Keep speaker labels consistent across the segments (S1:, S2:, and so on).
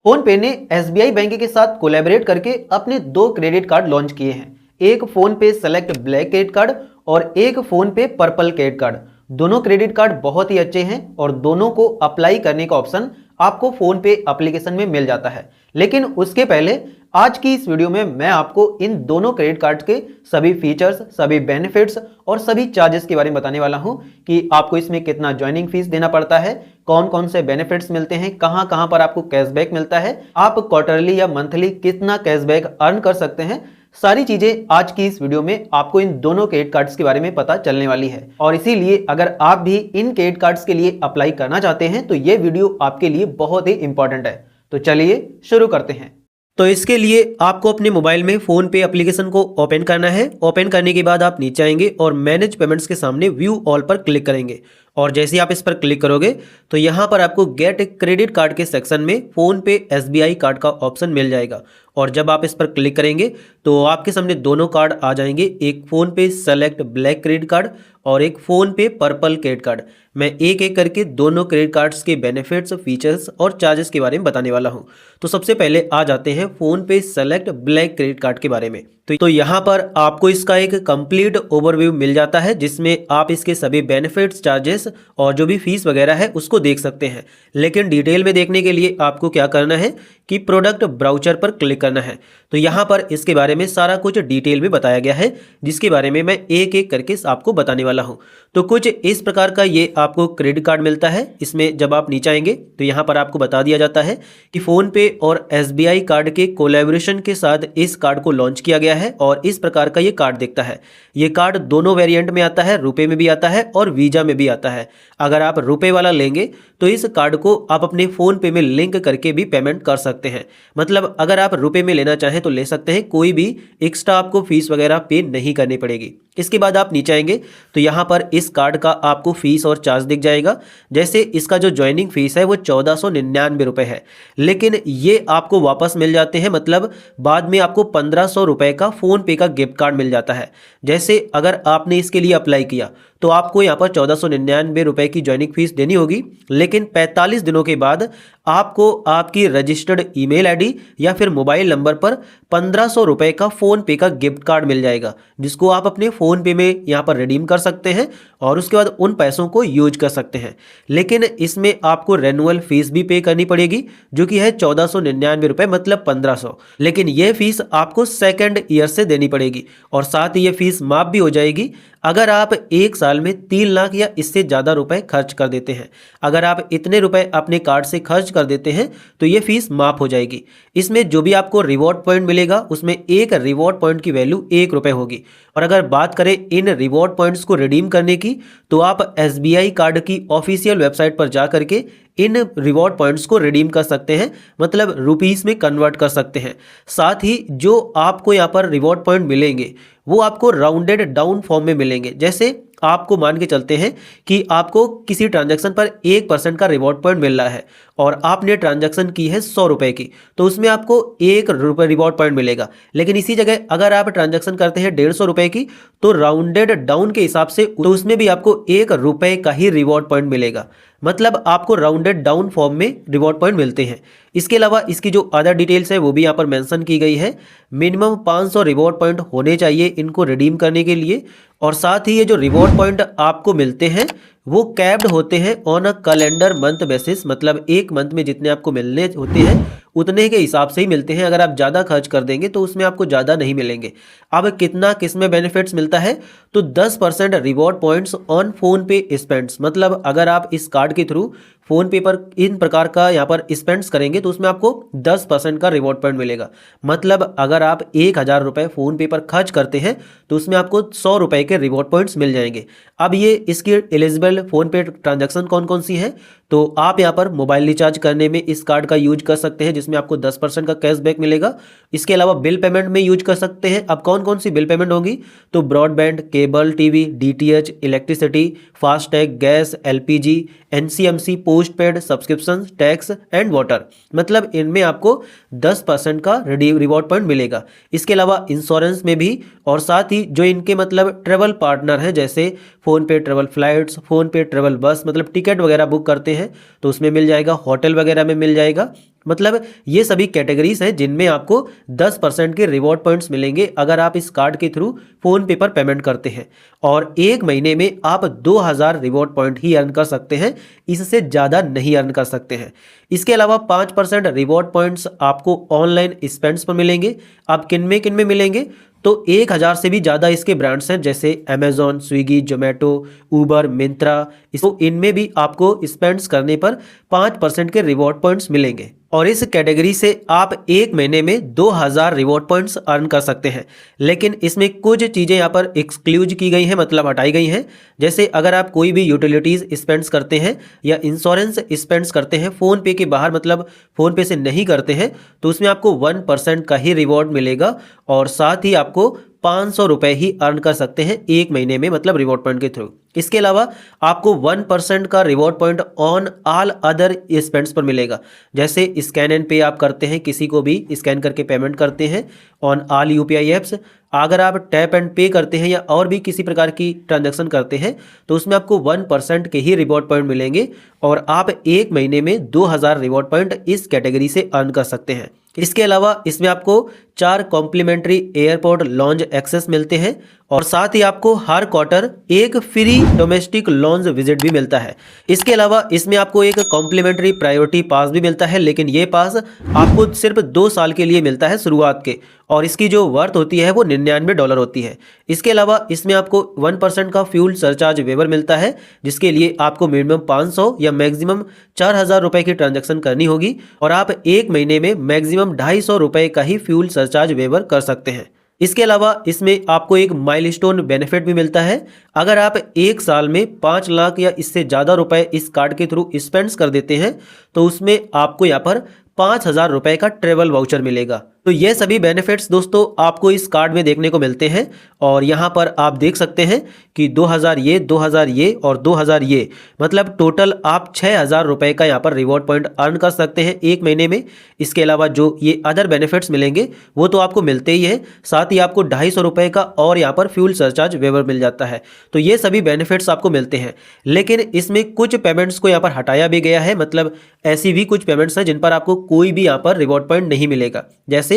S1: PhonePe ने SBI bank के साथ कोलैबोरेट करके अपने 2 क्रेडिट कार्ड लॉन्च किए हैं। एक PhonePe select black credit card और एक फोनपे पर्पल क्रेडिट कार्ड। दोनों क्रेडिट कार्ड बहुत ही अच्छे हैं और दोनों को अप्लाई करने का ऑप्शन आपको फोनपे एप्लीकेशन में मिल जाता है। लेकिन उसके पहले आज की इस वीडियो में मैं आपको इन दोनों क्रेडिट कार्ड के सभी फीचर्स, सभी बेनिफिट्स और सभी चार्जेस के बारे में बताने वाला हूं कि आपको इसमें कितना ज्वाइनिंग फीस देना पड़ता है, कौन कौन से बेनिफिट्स मिलते हैं, कहां कहां पर आपको कैशबैक मिलता है, आप क्वार्टरली या मंथली कितना कैशबैक अर्न कर सकते हैं। सारी चीजें आज की इस वीडियो में आपको इन दोनों क्रेडिट कार्ड्स के बारे में पता चलने वाली है। और इसीलिए अगर आप भी इन क्रेडिट कार्ड्स के लिए अप्लाई करना चाहते हैं तो ये वीडियो आपके लिए बहुत ही इंपॉर्टेंट है। तो चलिए शुरू करते हैं। तो इसके लिए आपको अपने मोबाइल में फोन पे एप्लीकेशन को ओपन करना है। ओपन करने के बाद आप नीचे आएंगे और मैनेज पेमेंट्स के सामने व्यू ऑल पर क्लिक करेंगे। और जैसे ही आप इस पर क्लिक करोगे तो यहाँ पर आपको गेट क्रेडिट कार्ड के सेक्शन में फोन पे एसबीआई कार्ड का ऑप्शन मिल जाएगा। और जब आप इस पर क्लिक करेंगे तो आपके सामने दोनों कार्ड आ जाएंगे, एक फोन पे सेलेक्ट ब्लैक क्रेडिट कार्ड और एक फोन पे पर्पल क्रेडिट कार्ड। मैं एक एक करके दोनों क्रेडिट कार्ड्स के बेनिफिट्स, फीचर्स और चार्जेस के बारे में बताने वाला हूं। तो सबसे पहले आ जाते हैं फोन पे सेलेक्ट ब्लैक क्रेडिट कार्ड के बारे में। तो यहाँ पर आपको इसका एक कंप्लीट ओवरव्यू मिल जाता है जिसमें आप इसके सभी बेनिफिट्स, चार्जेस और जो भी फीस वगैरह है उसको देख सकते हैं। लेकिन डिटेल में देखने के लिए आपको क्या करना है कि प्रोडक्ट ब्राउचर पर क्लिक करना है। तो यहाँ पर इसके बारे में सारा कुछ डिटेल में बताया गया है जिसके बारे में मैं एक एक करके आपको बताने वाला हूँ। तो कुछ इस प्रकार का ये आपको क्रेडिट कार्ड मिलता है। इसमें जब आप नीचे आएंगे तो यहाँ पर आपको बता दिया जाता है कि फोन पे और एसबीआई कार्ड के कोलैबोरेशन के साथ इस कार्ड को लॉन्च किया गया है और इस प्रकार का ये कार्ड दिखता है। ये कार्ड दोनों वेरिएंट में आता है, रुपए में भी आता है और वीजा में भी आता है। अगर आप रुपए वाला लेंगे तो इस कार्ड को आप अपने फोन पे में लिंक करके भी पेमेंट कर सकते हैं। मतलब अगर आप रुपए में लेना चाहें तो ले सकते हैं, कोई भी एक्स्ट्रा आपको फीस वगैरह पे नहीं करनी पड़ेगी। इसके बाद आप नीचे आएंगे तो यहाँ पर इस कार्ड का आपको फीस और चार्ज दिख जाएगा। जैसे इसका जो ज्वाइनिंग फीस है वो 1499 रुपये है, लेकिन ये आपको वापस मिल जाते हैं। मतलब बाद में आपको 1500 रुपये का फोन पे का गिफ्ट कार्ड मिल जाता है। जैसे अगर आपने इसके लिए अप्लाई किया तो आपको यहाँ पर 1499 रुपये की ज्वाइनिंग फीस देनी होगी, लेकिन 45 दिनों के बाद आपको आपकी रजिस्टर्ड ईमेल आईडी या फिर मोबाइल नंबर पर 1500 रुपये का फोन पे का गिफ्ट कार्ड मिल जाएगा, जिसको आप अपने फोन पे में यहाँ पर रिडीम कर सकते हैं और उसके बाद उन पैसों को यूज कर सकते हैं। लेकिन इसमें आपको रेनुअल फीस भी पे करनी पड़ेगी जो कि है 1499 रुपये, मतलब 1500। लेकिन यह फीस आपको सेकेंड ईयर से देनी पड़ेगी और साथ ही ये फीस माफ भी हो जाएगी अगर आप एक साल में 3 लाख या इससे ज़्यादा रुपए खर्च कर देते हैं। अगर आप इतने रुपए अपने कार्ड से खर्च कर देते हैं तो ये फीस माफ हो जाएगी। इसमें जो भी आपको रिवॉर्ड पॉइंट मिलेगा उसमें एक रिवॉर्ड पॉइंट की वैल्यू 1 रुपये होगी। और अगर बात करें इन रिवॉर्ड पॉइंट्स को रिडीम करने की तो आप एसबीआई कार्ड की ऑफिशियल वेबसाइट पर जा करके इन रिवॉर्ड पॉइंट्स को रिडीम कर सकते हैं, मतलब रुपीस में कन्वर्ट कर सकते हैं। साथ ही जो आपको यहाँ पर रिवॉर्ड पॉइंट मिलेंगे वो आपको राउंडेड डाउन फॉर्म में मिलेंगे। जैसे आपको मान के चलते हैं कि आपको किसी ट्रांजैक्शन पर 1% का रिवॉर्ड पॉइंट मिल रहा है और आपने ट्रांजैक्शन की है 100 रुपये की, तो उसमें आपको 1 रुपये रिवॉर्ड पॉइंट मिलेगा। लेकिन इसी जगह अगर आप ट्रांजैक्शन करते हैं 150 रुपये की तो राउंडेड डाउन के हिसाब से तो उसमें भी आपको 1 रुपये का ही रिवॉर्ड पॉइंट मिलेगा। मतलब आपको राउंडेड डाउन फॉर्म में रिवॉर्ड पॉइंट मिलते हैं। इसके अलावा इसकी जो अदर डिटेल्स है वो भी यहाँ पर मेंशन की गई है। मिनिमम 500 रिवॉर्ड पॉइंट होने चाहिए इनको रिडीम करने के लिए। और साथ ही ये जो रिवॉर्ड पॉइंट आपको मिलते हैं वो कैप्ड होते हैं on a calendar month basis, मतलब एक मंथ में जितने आपको मिलने होते हैं उतने के हिसाब से ही मिलते हैं। अगर आप ज़्यादा खर्च कर देंगे तो उसमें आपको ज़्यादा नहीं मिलेंगे। अब कितना किस में बेनिफिट्स मिलता है तो 10% रिवॉर्ड पॉइंट्स ऑन फोन पे स्पेंड्स, मतलब अगर आप इस कार्ड के थ्रू फोन पे पर इन प्रकार का यहाँ पर स्पेंड्स करेंगे तो उसमें आपको 10% का रिवॉर्ड पॉइंट मिलेगा। मतलब अगर आप 1000 रुपये फोन पे पर खर्च करते हैं तो उसमें आपको 100 रुपये के रिवॉर्ड पॉइंट्स मिल जाएंगे। अब ये इसकी एलिजिबल फोन पे ट्रांजैक्शन कौन कौन सी हैं तो आप यहाँ पर मोबाइल रिचार्ज करने में इस कार्ड का यूज कर सकते हैं जिसमें आपको 10% का कैशबैक मिलेगा। इसके अलावा बिल पेमेंट में यूज कर सकते हैं। अब कौन कौन सी बिल पेमेंट होगी तो broadband, cable TV, DTH, electricity, FASTag, gas, LPG, NCMC, postpaid, subscription, tax and water. मतलब इनमें आपको 10% का रिवॉर्ड पॉइंट मिलेगा। इसके अलावा इंश्योरेंस में भी और साथ ही जो इनके मतलब ट्रेवल पार्टनर हैं जैसे फ़ोन पे ट्रेवल फ्लाइट्स, फ़ोन पे ट्रेवल बस, मतलब टिकट वगैरह बुक करते हैं तो उसमें मिल जाएगा, होटल वगैरह में मिल जाएगा। मतलब ये सभी कैटेगरीज हैं जिनमें आपको 10% के रिवॉर्ड पॉइंट्स मिलेंगे अगर आप इस कार्ड के थ्रू फोन पे पर पेमेंट करते हैं। और एक महीने में आप 2000 रिवॉर्ड पॉइंट ही अर्न कर सकते हैं, इससे ज़्यादा नहीं अर्न कर सकते हैं। इसके अलावा 5% रिवॉर्ड पॉइंट्स आपको ऑनलाइन स्पेंड्स पर मिलेंगे। अब किन में मिलेंगे, तो 1000 से भी ज़्यादा इसके ब्रांड्स हैं जैसे Amazon, Swiggy, Zomato, Uber, Myntra. इसको इनमें भी आपको स्पेंड्स करने पर 5% के रिवॉर्ड पॉइंट्स मिलेंगे और इस कैटेगरी से आप एक महीने में 2000 रिवॉर्ड पॉइंट्स अर्न कर सकते हैं। लेकिन इसमें कुछ चीज़ें यहाँ पर एक्सक्लूज की गई हैं, मतलब हटाई गई हैं। जैसे अगर आप कोई भी यूटिलिटीज़ स्पेंड्स करते हैं या इंश्योरेंस स्पेंड्स करते हैं फ़ोन पे के बाहर, मतलब फ़ोन पे से नहीं करते हैं, तो उसमें आपको 1% का ही रिवॉर्ड मिलेगा और साथ ही आपको 500 रुपये ही अर्न कर सकते हैं एक महीने में, मतलब रिवॉर्ड पॉइंट के थ्रू। इसके अलावा आपको 1% का reward point on all other spends पर मिलेगा। जैसे स्कैन एंड पे आप करते हैं, किसी को भी स्कैन करके पेमेंट करते हैं ऑन ऑल यूपीआई ऐप्स। अगर आप टैप एंड पे करते हैं या और भी किसी प्रकार की ट्रांजैक्शन करते हैं तो उसमें आपको 1% के ही रिवॉर्ड पॉइंट मिलेंगे और आप एक महीने में 2000 रिवॉर्ड पॉइंट इस कैटेगरी से अर्न कर सकते हैं। इसके अलावा इसमें आपको 4 कॉम्प्लीमेंट्री एयरपोर्ट लॉन्ज एक्सेस मिलते हैं और साथ ही आपको हर क्वार्टर एक फ्री डोमेस्टिक लॉन्ज विजिट भी मिलता है। इसके अलावा इसमें आपको एक कॉम्प्लीमेंट्री प्रायोरिटी पास भी मिलता है, लेकिन ये पास आपको सिर्फ 2 साल के लिए मिलता है शुरुआत के, और इसकी जो वर्थ होती है वो $99 होती है। इसके अलावा इसमें आपको 1% का फ्यूल सरचार्ज वेवर मिलता है, जिसके लिए आपको मिनिमम 500 या मैक्सिमम 4000 रुपये की ट्रांजैक्शन करनी होगी और आप एक महीने में मैक्सिमम 250 रुपये का ही फ्यूल सरचार्ज वेवर कर सकते हैं। इसके अलावा इसमें आपको एक माइलस्टोन बेनिफिट भी मिलता है। अगर आप एक साल में 5 लाख या इससे ज़्यादा रुपए इस कार्ड के थ्रू स्पेंड्स कर देते हैं तो उसमें आपको यहाँ पर 5000 रुपये का ट्रेवल वाउचर मिलेगा। तो ये सभी बेनिफिट्स दोस्तों आपको इस कार्ड में देखने को मिलते हैं और यहाँ पर आप देख सकते हैं कि 2000 ये, 2000 ये और 2000 ये, मतलब टोटल आप 6000 रुपये का यहाँ पर रिवॉर्ड पॉइंट अर्न कर सकते हैं एक महीने में। इसके अलावा जो ये अदर बेनिफिट्स मिलेंगे वो तो आपको मिलते ही हैं, साथ ही आपको 250 रुपये का और यहाँ पर फ्यूल सरचार्ज वेवर मिल जाता है। तो ये सभी बेनिफिट्स आपको मिलते हैं, लेकिन इसमें कुछ पेमेंट्स को यहाँ पर हटाया भी गया है। मतलब ऐसी भी कुछ पेमेंट्स हैं जिन पर आपको कोई भी यहाँ पर रिवॉर्ड पॉइंट नहीं मिलेगा। जैसे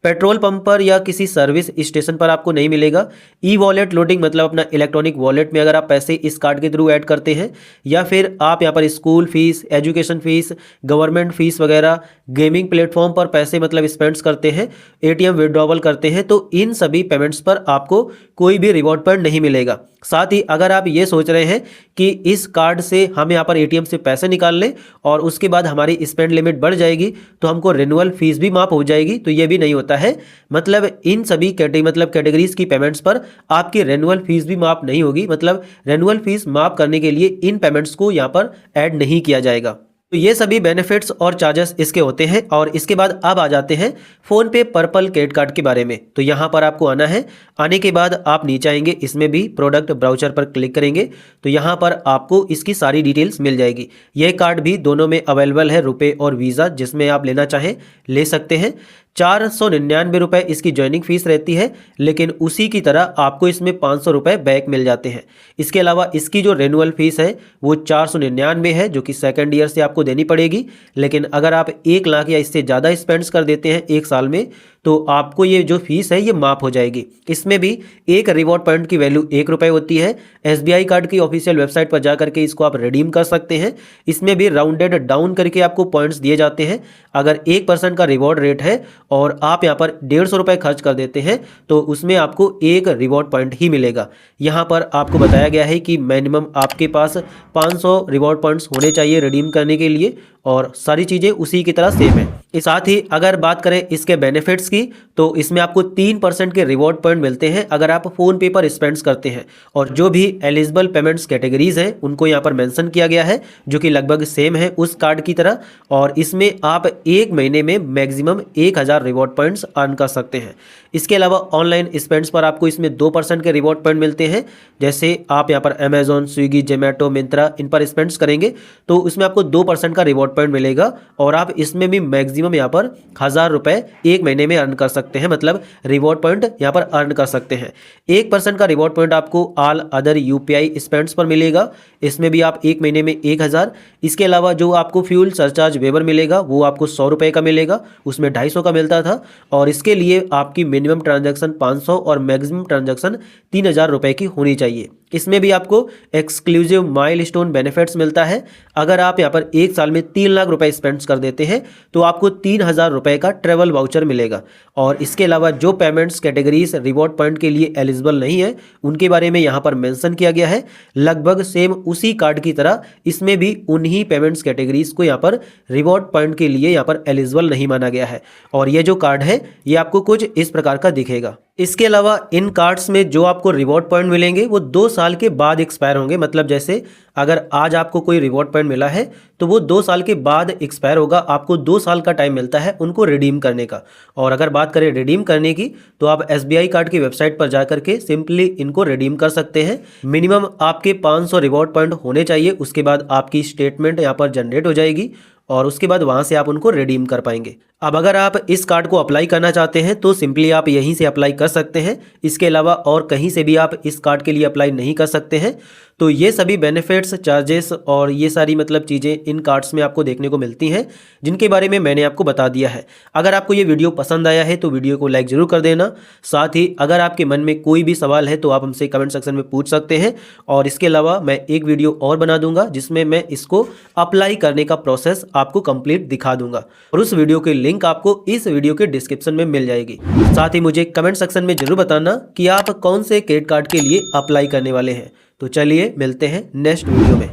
S1: पेट्रोल पंप पर या किसी सर्विस स्टेशन पर आपको नहीं मिलेगा। ई वॉलेट लोडिंग, मतलब अपना इलेक्ट्रॉनिक वॉलेट में अगर आप पैसे इस कार्ड के थ्रू ऐड करते हैं, या फिर आप यहाँ पर school fees, education fees, government fees वगैरह, गेमिंग प्लेटफॉर्म पर पैसे मतलब स्पेंड्स करते हैं, एटीएम विड्रॉवल करते हैं, तो इन सभी पेमेंट्स पर आपको कोई भी रिवॉर्ड पॉइंट नहीं मिलेगा। साथ ही अगर आप ये सोच रहे हैं कि इस कार्ड से हम यहाँ पर एटीएम से पैसे निकाल लें और उसके बाद हमारी स्पेंड लिमिट बढ़ जाएगी तो हमको रिन्यूअल फीस भी माफ हो जाएगी, तो ये भी नहीं होता है। मतलब इन सभी कैटेगरीज की पेमेंट्स पर आपकी रिन्यूअल फीस भी माफ नहीं होगी। मतलब रिन्यूअल फीस माफ करने के लिए इन पेमेंट्स को यहाँ पर ऐड नहीं किया जाएगा। तो ये सभी बेनिफिट्स और चार्जेस इसके होते हैं। और इसके बाद अब आ जाते हैं फ़ोन पे पर्पल क्रेडिट कार्ड के बारे में। तो यहाँ पर आपको आना है, आने के बाद आप नीचे आएंगे, इसमें भी प्रोडक्ट ब्राउचर पर क्लिक करेंगे तो यहाँ पर आपको इसकी सारी डिटेल्स मिल जाएगी। यह कार्ड भी दोनों में अवेलेबल है, रुपए और वीज़ा, जिसमें आप लेना चाहें ले सकते हैं। 499 रुपये इसकी ज्वाइनिंग फीस रहती है, लेकिन उसी की तरह आपको इसमें 500 रुपये बैक मिल जाते हैं। इसके अलावा इसकी जो रेनुअल फीस है वो 499 है, जो कि सेकंड ईयर से आपको देनी पड़ेगी। लेकिन अगर आप 1 लाख या इससे ज़्यादा स्पेंड्स कर देते हैं एक साल में तो आपको ये जो फीस है ये माफ़ हो जाएगी। इसमें भी एक रिवॉर्ड पॉइंट की वैल्यू 1 रुपये होती है। SBI कार्ड की ऑफिशियल वेबसाइट पर जा करके इसको आप रिडीम कर सकते हैं। इसमें भी राउंडेड डाउन करके आपको पॉइंट्स दिए जाते हैं। अगर 1% का रिवॉर्ड रेट है और आप यहाँ पर 150 रुपये खर्च कर देते हैं तो उसमें आपको 1 रिवॉर्ड पॉइंट ही मिलेगा। यहाँ पर आपको बताया गया है कि मिनिमम आपके पास 500 रिवॉर्ड पॉइंट्स होने चाहिए रिडीम करने के लिए, और सारी चीज़ें उसी की तरह सेम है। साथ ही अगर बात करें इसके बेनिफिट्स की तो इसमें आपको 3% के रिवॉर्ड पॉइंट मिलते हैं अगर आप फ़ोन पे पर स्पेंड्स करते हैं। और जो भी एलिजिबल पेमेंट्स कैटेगरीज हैं उनको यहाँ पर मेंशन किया गया है, जो कि लगभग सेम है उस कार्ड की तरह। और इसमें आप एक महीने में मैक्सिमम 1000 रिवॉर्ड पॉइंट्स अर्न कर सकते हैं। इसके अलावा ऑनलाइन स्पेंड्स पर आपको इसमें 2% के रिवॉर्ड पॉइंट मिलते हैं। जैसे आप यहाँ पर अमेजॉन, स्विगी, जोमेटो, मिंत्रा इन पर स्पेंड्स करेंगे तो उसमें आपको 2% का रिवॉर्ड पॉइंट मिलेगा और आप इसमें भी मैक्सिमम यहाँ पर 1000 रुपये एक महीने में अर्न कर सकते हैं, मतलब रिवॉर्ड पॉइंट यहाँ पर अर्न कर सकते हैं। 1% का रिवॉर्ड पॉइंट आपको ऑल अदर यूपीआई स्पेंड्स पर मिलेगा, इसमें भी आप एक महीने में 1000। इसके अलावा जो आपको फ्यूल सरचार्ज वेबर मिलेगा वो आपको 100 रुपये का मिलेगा, उसमें 250 का मिलता था। और इसके लिए आपकी मिनिमम ट्रांजैक्शन 500 और मैक्सिमम ट्रांजैक्शन 3000 रुपये की होनी चाहिए। इसमें भी आपको एक्सक्लूसिव माइलस्टोन बेनिफिट्स मिलता है। अगर आप यहाँ पर एक साल में 3 लाख रुपए स्पेंड कर देते हैं तो आपको 3000 रुपये का ट्रैवल वाउचर मिलेगा। और इसके अलावा जो पेमेंट्स कैटेगरीज रिवॉर्ड पॉइंट के लिए एलिजिबल नहीं है उनके बारे में यहाँ पर मेंशन किया गया है। लगभग सेम उसी कार्ड की तरह इसमें भी उन्हीं पेमेंट्स कैटेगरीज को यहाँ पर रिवॉर्ड पॉइंट के लिए यहाँ पर एलिजिबल नहीं माना गया है। और ये जो कार्ड है ये आपको कुछ इस प्रकार का दिखेगा। इसके अलावा इन कार्ड्स में जो आपको रिवॉर्ड पॉइंट मिलेंगे वो 2 साल के बाद एक्सपायर होंगे। मतलब जैसे अगर आज आपको कोई रिवॉर्ड पॉइंट मिला है तो वो 2 साल के बाद एक्सपायर होगा। आपको 2 साल का टाइम मिलता है उनको रिडीम करने का। और अगर बात करें रिडीम करने की तो आप SBI कार्ड की वेबसाइट पर जाकर के सिंपली इनको रिडीम कर सकते हैं। मिनिमम आपके 500 रिवॉर्ड पॉइंट होने चाहिए, उसके बाद आपकी स्टेटमेंट यहाँ पर जनरेट हो जाएगी और उसके बाद वहाँ से आप उनको रिडीम कर पाएंगे। अब अगर आप इस कार्ड को अप्लाई करना चाहते हैं तो सिंपली आप यहीं से अप्लाई कर सकते हैं। इसके अलावा और कहीं से भी आप इस कार्ड के लिए अप्लाई नहीं कर सकते हैं। तो ये सभी बेनिफिट्स, चार्जेस और ये सारी मतलब चीज़ें इन कार्ड्स में आपको देखने को मिलती हैं जिनके बारे में मैंने आपको बता दिया है। अगर आपको ये वीडियो पसंद आया है तो वीडियो को लाइक ज़रूर कर देना। साथ ही अगर आपके मन में कोई भी सवाल है तो आप हमसे कमेंट सेक्शन में पूछ सकते हैं। और इसके अलावा मैं एक वीडियो और बना दूंगा जिसमें मैं इसको अप्लाई करने का प्रोसेस आपको कंप्लीट दिखा दूंगा और उस वीडियो की लिंक आपको इस वीडियो के डिस्क्रिप्शन में मिल जाएगी। साथ ही मुझे कमेंट सेक्शन में जरूर बताना कि आप कौन से क्रेडिट कार्ड के लिए अप्लाई करने वाले हैं। तो चलिए मिलते हैं नेक्स्ट वीडियो में।